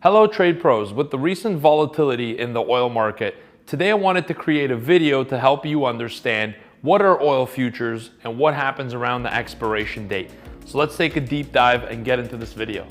Hello trade pros. With the recent volatility in the oil market, today I wanted to create a video to help you understand what are oil futures and what happens around the expiration date. So let's take a deep dive and get into this video.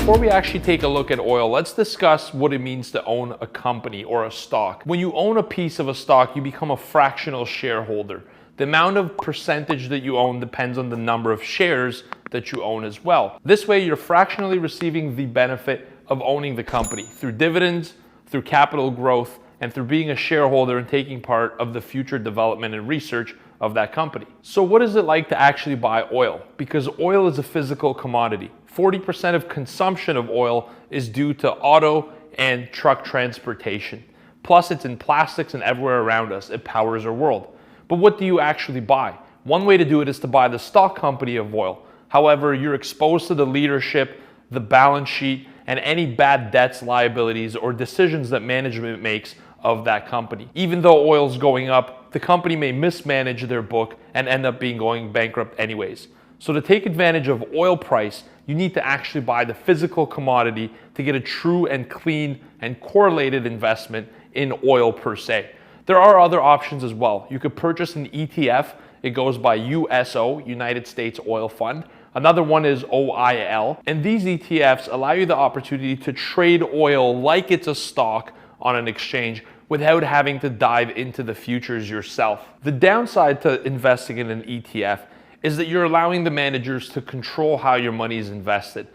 Before we actually take a look at oil, let's discuss what it means to own a company or a stock. When you own a piece of a stock, you become a fractional shareholder. The amount of percentage that you own depends on the number of shares that you own as well. This way, you're fractionally receiving the benefit of owning the company through dividends, through capital growth, and through being a shareholder and taking part of the future development and research of that company. So what is it like to actually buy oil? Because oil is a physical commodity. 40% of consumption of oil is due to auto and truck transportation. Plus it's in plastics and everywhere around us. It powers our world. But what do you actually buy? One way to do it is to buy the stock company of oil. However, you're exposed to the leadership, the balance sheet, and any bad debts, liabilities, or decisions that management makes of that company. Even though oil's going up, the company may mismanage their book and end up going bankrupt anyways. So to take advantage of oil price, you need to actually buy the physical commodity to get a true and clean and correlated investment in oil per se. There are other options as well. You could purchase an ETF. It goes by USO, United States Oil Fund. Another one is OIL. And these ETFs allow you the opportunity to trade oil like it's a stock on an exchange without having to dive into the futures yourself. The downside to investing in an ETF is that you're allowing the managers to control how your money is invested.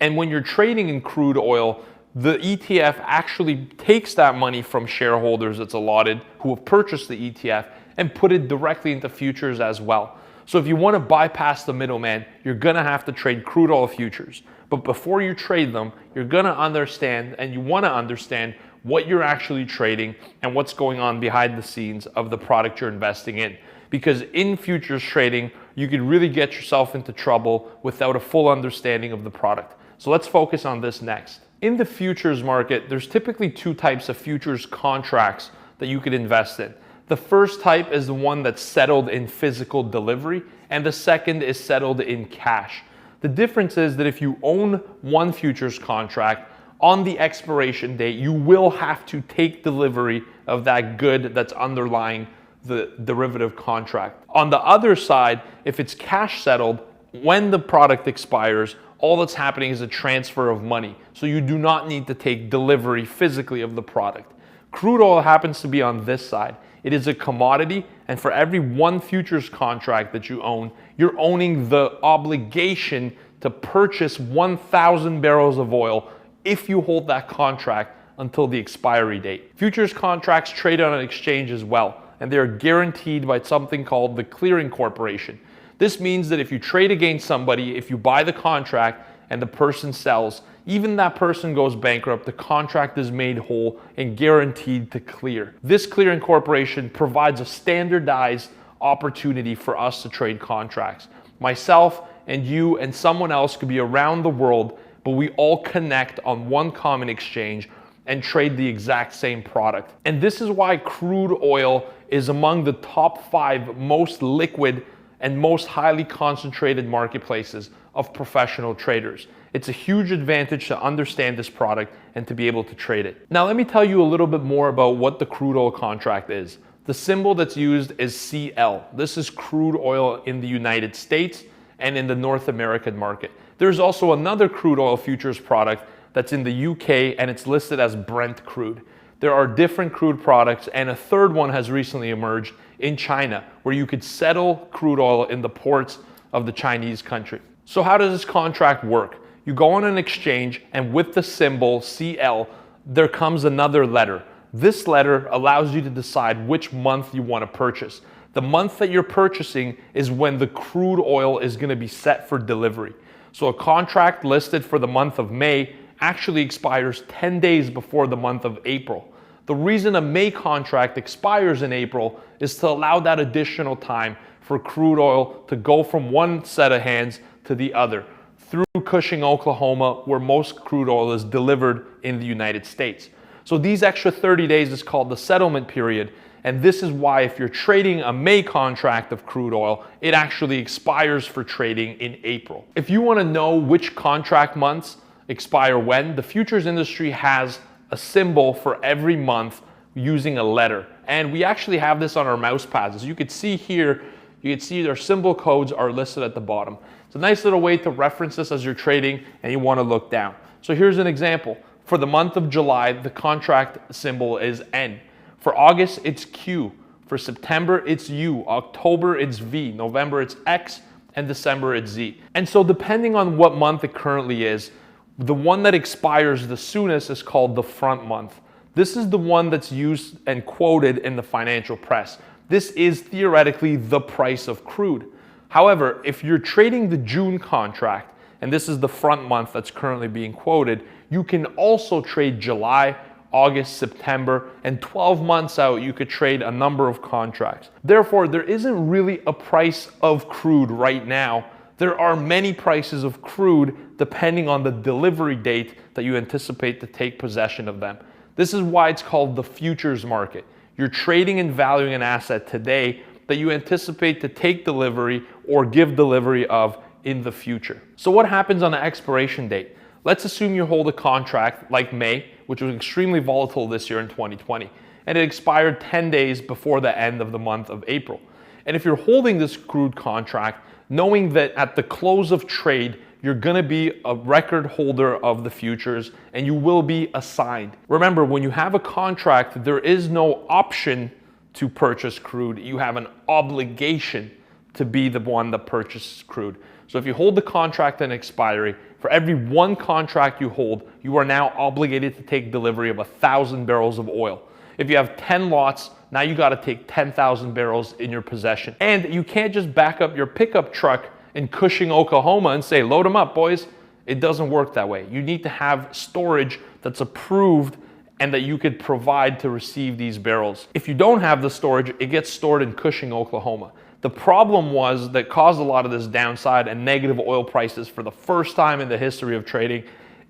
And when you're trading in crude oil, the ETF actually takes that money from shareholders that's allotted who have purchased the ETF and put it directly into futures as well. So if you want to bypass the middleman, you're gonna have to trade crude oil futures. But before you trade them, you're gonna understand and you wanna understand what you're actually trading and what's going on behind the scenes of the product you're investing in. Because in futures trading, you could really get yourself into trouble without a full understanding of the product. So let's focus on this next. In the futures market, there's typically two types of futures contracts that you could invest in. The first type is the one that's settled in physical delivery, and the second is settled in cash. The difference is that if you own one futures contract, on the expiration date, you will have to take delivery of that good that's underlying the derivative contract. On the other side, if it's cash settled, when the product expires, all that's happening is a transfer of money. So you do not need to take delivery physically of the product. Crude oil happens to be on this side. It is a commodity, and for every one futures contract that you own, you're owning the obligation to purchase 1,000 barrels of oil if you hold that contract until the expiry date. Futures contracts trade on an exchange as well, and they are guaranteed by something called the clearing corporation. This means that if you trade against somebody, if you buy the contract and the person sells, even that person goes bankrupt, the contract is made whole and guaranteed to clear. This clearing corporation provides a standardized opportunity for us to trade contracts. Myself and you and someone else could be around the world, but we all connect on one common exchange and trade the exact same product. And this is why crude oil is among the top 5 most liquid and most highly concentrated marketplaces of professional traders. It's a huge advantage to understand this product and to be able to trade it. Now let me tell you a little bit more about what the crude oil contract is. The symbol that's used is CL. This is crude oil in the United States and in the North American market. There's also another crude oil futures product that's in the UK and it's listed as Brent crude. There are different crude products, and a third one has recently emerged in China where you could settle crude oil in the ports of the Chinese country. So how does this contract work? You go on an exchange, and with the symbol CL, there comes another letter. This letter allows you to decide which month you want to purchase. The month that you're purchasing is when the crude oil is going to be set for delivery. So a contract listed for the month of May actually expires 10 days before the month of April. The reason a May contract expires in April is to allow that additional time for crude oil to go from one set of hands to the other through Cushing, Oklahoma, where most crude oil is delivered in the United States. So these extra 30 days is called the settlement period. And this is why if you're trading a May contract of crude oil, it actually expires for trading in April. If you want to know which contract months expire when, the futures industry has a symbol for every month using a letter. And we actually have this on our mouse pads. As you can see here, you can see their symbol codes are listed at the bottom. It's a nice little way to reference this as you're trading and you want to look down. So here's an example. For the month of July, the contract symbol is N. For August, it's Q. For September, it's U. October, it's V. November, it's X. And December, it's Z. And so depending on what month it currently is, the one that expires the soonest is called the front month. This is the one that's used and quoted in the financial press. This is theoretically the price of crude. However, if you're trading the June contract, and this is the front month that's currently being quoted, you can also trade July, August, September, and 12 months out, you could trade a number of contracts. Therefore, there isn't really a price of crude right now. There are many prices of crude depending on the delivery date that you anticipate to take possession of them. This is why it's called the futures market. You're trading and valuing an asset today that you anticipate to take delivery or give delivery of in the future. So what happens on the expiration date? Let's assume you hold a contract like May, which was extremely volatile this year in 2020, and it expired 10 days before the end of the month of April. And if you're holding this crude contract, knowing that at the close of trade, you're gonna be a record holder of the futures and you will be assigned. Remember, when you have a contract, there is no option to purchase crude. You have an obligation to be the one that purchases crude. So if you hold the contract in expiry, for every one contract you hold, you are now obligated to take delivery of 1,000 barrels of oil. If you have 10 lots, now you got to take 10,000 barrels in your possession. And you can't just back up your pickup truck in Cushing, Oklahoma and say, load them up, boys. It doesn't work that way. You need to have storage that's approved and that you could provide to receive these barrels. If you don't have the storage, it gets stored in Cushing, Oklahoma. The problem was that caused a lot of this downside and negative oil prices for the first time in the history of trading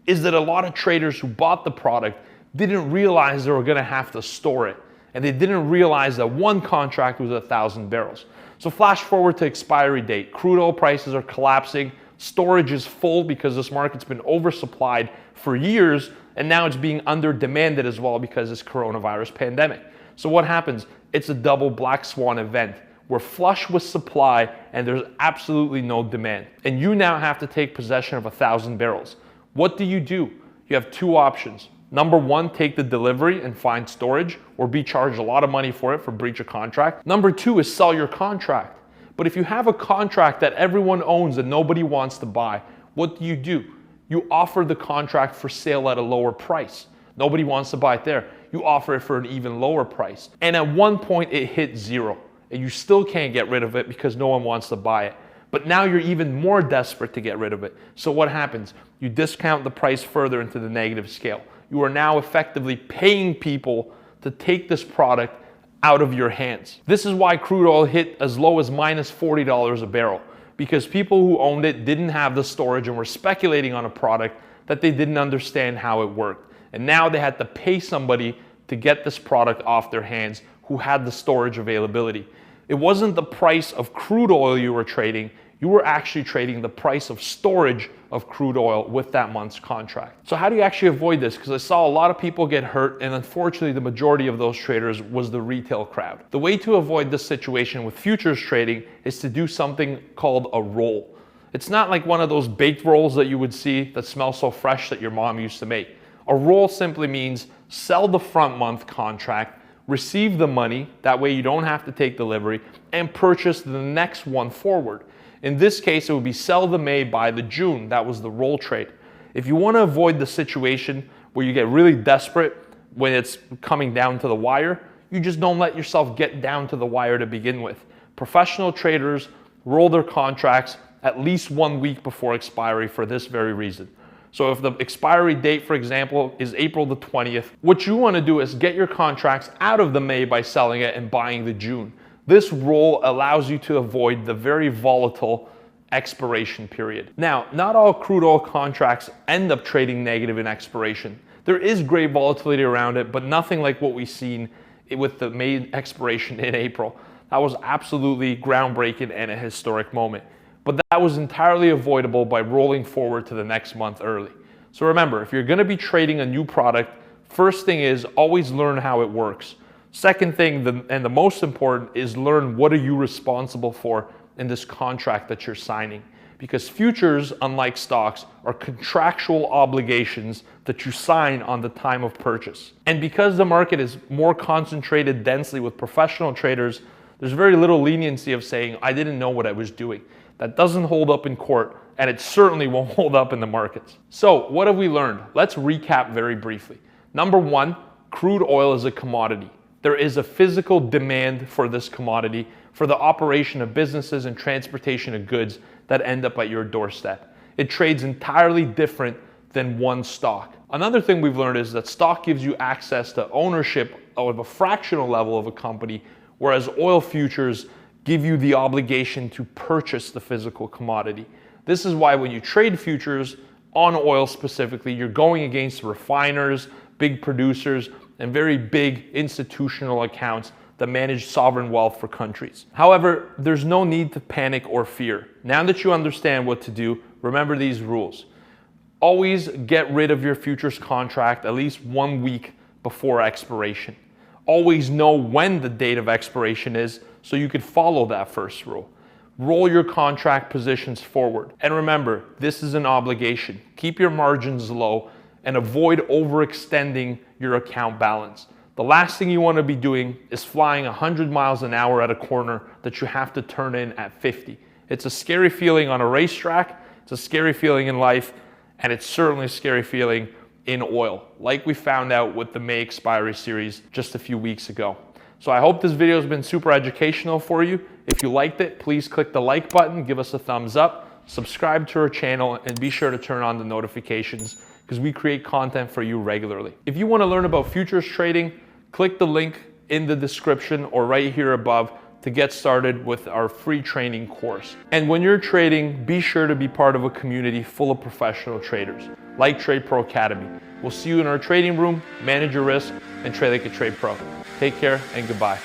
is that a lot of traders who bought the product didn't realize they were gonna have to store it. And they didn't realize that one contract was 1,000 barrels. So flash forward to expiry date. Crude oil prices are collapsing. Storage is full because this market's been oversupplied for years, and now it's being under demanded as well because of this coronavirus pandemic. So what happens? It's a double black swan event. We're flush with supply and there's absolutely no demand. And you now have to take possession of 1,000 barrels. What do? You have two options. Number one, take the delivery and find storage or be charged a lot of money for it for breach of contract. Number two is sell your contract. But if you have a contract that everyone owns and nobody wants to buy, what do? You offer the contract for sale at a lower price. Nobody wants to buy it there. You offer it for an even lower price. And at one point it hit zero. And you still can't get rid of it because no one wants to buy it. But now you're even more desperate to get rid of it. So what happens? You discount the price further into the negative scale. You are now effectively paying people to take this product out of your hands. This is why crude oil hit as low as minus $40 a barrel, because people who owned it didn't have the storage and were speculating on a product that they didn't understand how it worked. And now they had to pay somebody to get this product off their hands who had the storage availability. It wasn't the price of crude oil you were trading, you were actually trading the price of storage of crude oil with that month's contract. So how do you actually avoid this? Because I saw a lot of people get hurt, and unfortunately the majority of those traders was the retail crowd. The way to avoid this situation with futures trading is to do something called a roll. It's not like one of those baked rolls that you would see that smell so fresh that your mom used to make. A roll simply means sell the front month contract, receive the money, that way you don't have to take delivery, and purchase the next one forward. In this case, it would be sell the May, buy the June. That was the roll trade. If you want to avoid the situation where you get really desperate when it's coming down to the wire, you just don't let yourself get down to the wire to begin with. Professional traders roll their contracts at least 1 week before expiry for this very reason. So if the expiry date, for example, is April the 20th, what you want to do is get your contracts out of the May by selling it and buying the June. This roll allows you to avoid the very volatile expiration period. Now, not all crude oil contracts end up trading negative in expiration. There is great volatility around it, but nothing like what we've seen with the May expiration in April. That was absolutely groundbreaking and a historic moment. But that was entirely avoidable by rolling forward to the next month early. So remember, if you're going to be trading a new product, first thing is always learn how it works. Second thing, and the most important, is learn what are you responsible for in this contract that you're signing. Because futures, unlike stocks, are contractual obligations that you sign on the time of purchase. And because the market is more concentrated densely with professional traders, there's very little leniency of saying, I didn't know what I was doing. That doesn't hold up in court, and it certainly won't hold up in the markets. So what have we learned? Let's recap very briefly. Number one, crude oil is a commodity. There is a physical demand for this commodity for the operation of businesses and transportation of goods that end up at your doorstep. It trades entirely different than one stock. Another thing we've learned is that stock gives you access to ownership of a fractional level of a company, whereas oil futures give you the obligation to purchase the physical commodity. This is why when you trade futures on oil specifically, you're going against refiners, big producers, and very big institutional accounts that manage sovereign wealth for countries. However, there's no need to panic or fear. Now that you understand what to do, remember these rules. Always get rid of your futures contract at least 1 week before expiration. Always know when the date of expiration is so you can follow that first rule. Roll your contract positions forward. And remember, this is an obligation. Keep your margins low and avoid overextending your account balance. The last thing you want to be doing is flying 100 miles an hour at a corner that you have to turn in at 50. It's a scary feeling on a racetrack, it's a scary feeling in life, and it's certainly a scary feeling in oil, like we found out with the May expiry series just a few weeks ago. So I hope this video has been super educational for you. If you liked it, please click the like button, give us a thumbs up, subscribe to our channel, and be sure to turn on the notifications because we create content for you regularly. If you want to learn about futures trading, click the link in the description or right here above to get started with our free training course. And when you're trading, be sure to be part of a community full of professional traders like TRADEPRO Academy. We'll see you in our trading room, manage your risk, and trade like a trade pro. Take care and goodbye.